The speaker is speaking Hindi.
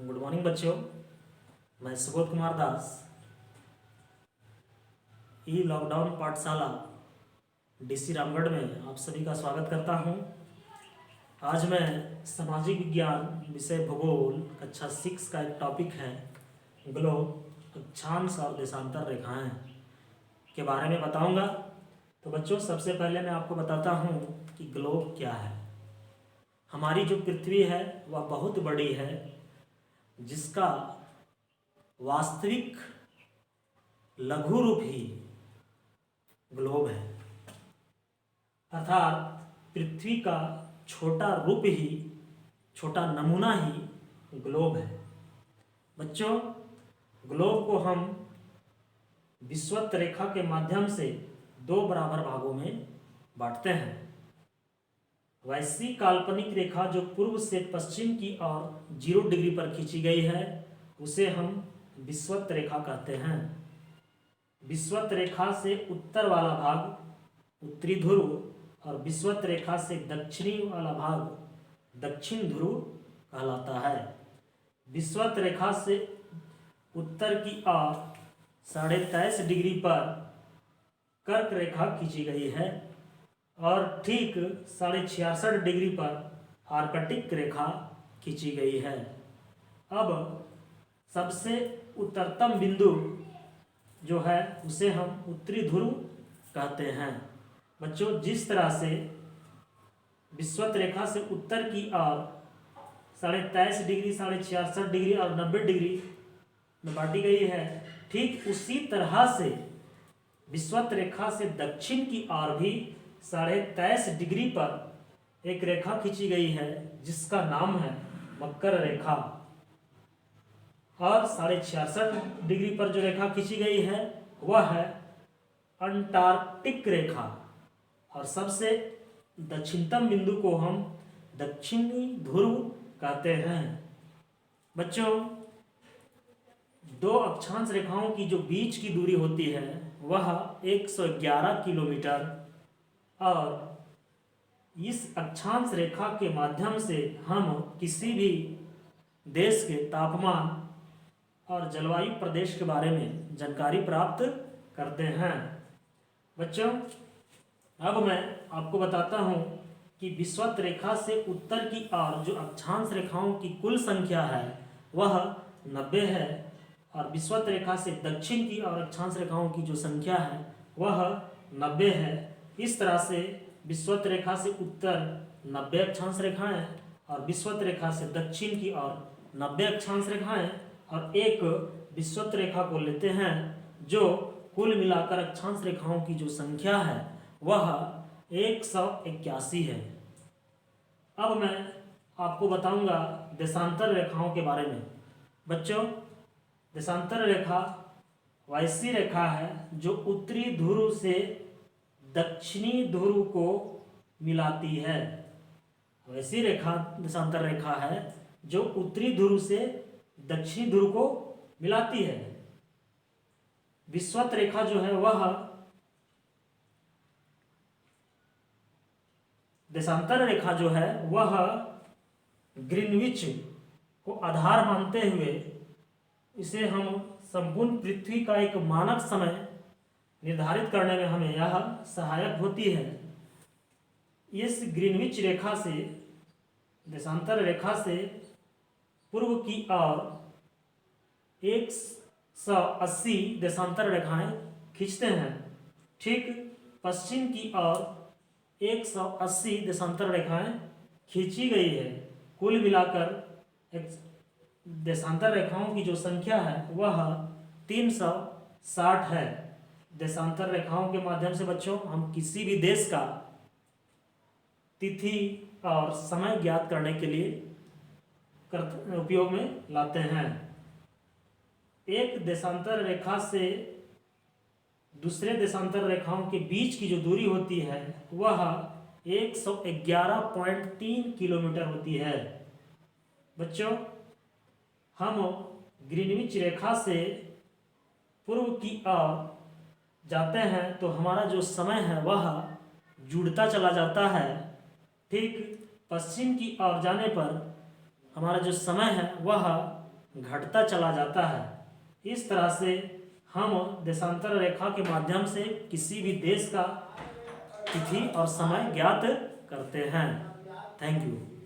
गुड मॉर्निंग बच्चों। मैं सुबोध कुमार दास ई लॉकडाउन पाठशाला डीसी रामगढ़ में आप सभी का स्वागत करता हूं। आज मैं सामाजिक विज्ञान विषय भूगोल कक्षा 6 का एक टॉपिक है ग्लोब, अक्षांश और देशांतर रेखाएं के बारे में बताऊंगा। तो बच्चों, सबसे पहले मैं आपको बताता हूं कि ग्लोब क्या है। हमारी जो पृथ्वी है वह बहुत बड़ी है, जिसका वास्तविक लघु रूप ही ग्लोब है, अर्थात पृथ्वी का छोटा रूप ही, छोटा नमूना ही ग्लोब है। बच्चों, ग्लोब को हम विषुवत रेखा के माध्यम से दो बराबर भागों में बांटते हैं। वैसी काल्पनिक रेखा जो पूर्व से पश्चिम की ओर 0 डिग्री पर खींची गई है उसे हम विषुवत रेखा कहते हैं। विषुवत रेखा से उत्तर वाला भाग उत्तरी ध्रुव और विषुवत रेखा से दक्षिणी वाला भाग दक्षिण ध्रुव कहलाता है। विषुवत रेखा से उत्तर की ओर 23.5 डिग्री पर कर्क रेखा खींची गई है और ठीक 66.5 डिग्री पर आर्कटिक रेखा खींची गई है। अब सबसे उत्तरतम बिंदु जो है उसे हम उत्तरी ध्रुव कहते हैं। बच्चों, जिस तरह से विषुवत रेखा से उत्तर की ओर 23.5 डिग्री, 66.5 डिग्री और 90 डिग्री में बांटी गई है, ठीक उसी तरह से विषुवत रेखा से दक्षिण की ओर भी 23.5 डिग्री पर एक रेखा खींची गई है जिसका नाम है मकर रेखा। और 66.5 डिग्री पर जो रेखा खींची गई है वह है अंटार्कटिक रेखा। और सबसे दक्षिणतम बिंदु को हम दक्षिणी ध्रुव कहते हैं। बच्चों, दो अक्षांश रेखाओं की जो बीच की दूरी होती है वह 111 किलोमीटर और इस अक्षांश रेखा के माध्यम से हम किसी भी देश के तापमान और जलवायु प्रदेश के बारे में जानकारी प्राप्त करते हैं। बच्चों, अब मैं आपको बताता हूं कि विषुवत रेखा से उत्तर की ओर जो अक्षांश रेखाओं की कुल संख्या है वह 90 है और विषुवत रेखा से दक्षिण की ओर अक्षांश रेखाओं की जो संख्या है वह 90 है। इस तरह से विषुवत रेखा से उत्तर 90 अक्षांश रेखाएं और विषुवत रेखा से दक्षिण की ओर 90 अक्षांश रेखाएं और एक विषुवत रेखा को लेते हैं जो कुल मिलाकर अक्षांश रेखाओं की जो संख्या है वह 181 है। अब मैं आपको बताऊंगा देशांतर रेखाओं के बारे में। बच्चों, देशांतर रेखा वैसी रेखा है जो उत्तरी ध्रुव से दक्षिणी ध्रुव को मिलाती है। वैसी रेखा देशांतर रेखा है जो उत्तरी ध्रुव से दक्षिणी ध्रुव को मिलाती है। विषुवत रेखा जो है वह देशांतर रेखा जो है वह ग्रीनविच को आधार मानते हुए इसे हम संपूर्ण पृथ्वी का एक मानक समय निर्धारित करने में हमें यह सहायक होती है। इस ग्रीनविच रेखा से, देशांतर रेखा से पूर्व की ओर 180 देशांतर रेखाएं खींचते हैं। ठीक पश्चिम की ओर 180 देशांतर रेखाएं खींची गई है। कुल मिलाकर देशांतर रेखाओं की जो संख्या है वह 360 है। देशांतर रेखाओं के माध्यम से बच्चों हम किसी भी देश का तिथि और समय ज्ञात करने के लिए उपयोग में लाते हैं। एक देशांतर रेखा से दूसरे देशांतर रेखाओं के बीच की जो दूरी होती है वह 111.3 किलोमीटर होती है। बच्चों, हम ग्रीनविच रेखा से पूर्व की ओर जाते हैं तो हमारा जो समय है वह जुड़ता चला जाता है। ठीक पश्चिम की ओर जाने पर हमारा जो समय है वह घटता चला जाता है। इस तरह से हम देशांतर रेखा के माध्यम से किसी भी देश का तिथि और समय ज्ञात करते हैं। Thank you.